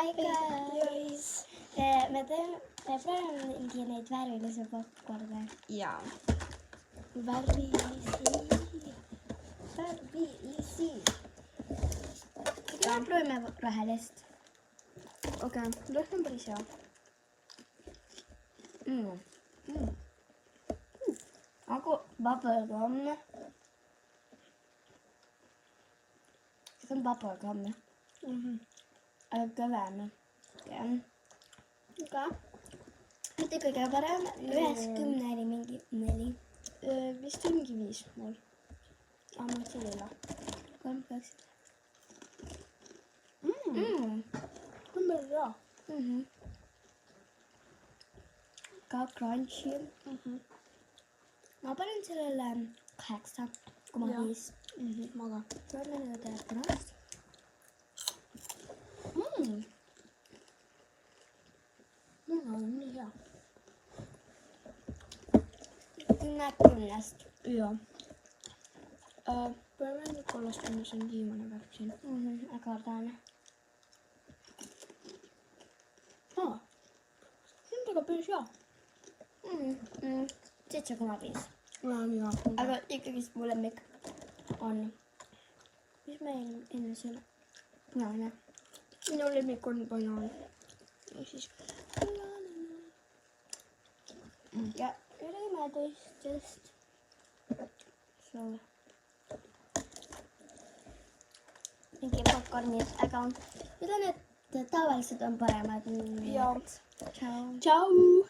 Hi guys! Me proovime neid värvilisi popkorne. Jaa. Värvilisi. Me proovime rohelist. Okei, lõhn on päris hea. Nagu bubblegum. See on bubblegum. Aga kõvem. Mitte kõige parem. 9 oli mingi 4. Vist ongi 5 mul. Ma mõtlesin lilla. 3, 2. On päris hea. Ka crunchy. Ma panen sellele 8,5. Ma ka. Proovime nüüd tänast. On nii hea. 10. Jaa. Proovime nüüd kollast, kuna see on viimane värk siin. Aga kardan. See on väga päris hea. 7,5. Jaa. Aga ikkagi mu lemmik on. Mis meil enne selle? Punane. Minu lemmik on banaan. Ja siis Ja ülime teistest. Mingi popcornid, aga mida need tavaliselt on paremad? Jaa. Ciao. Tšau!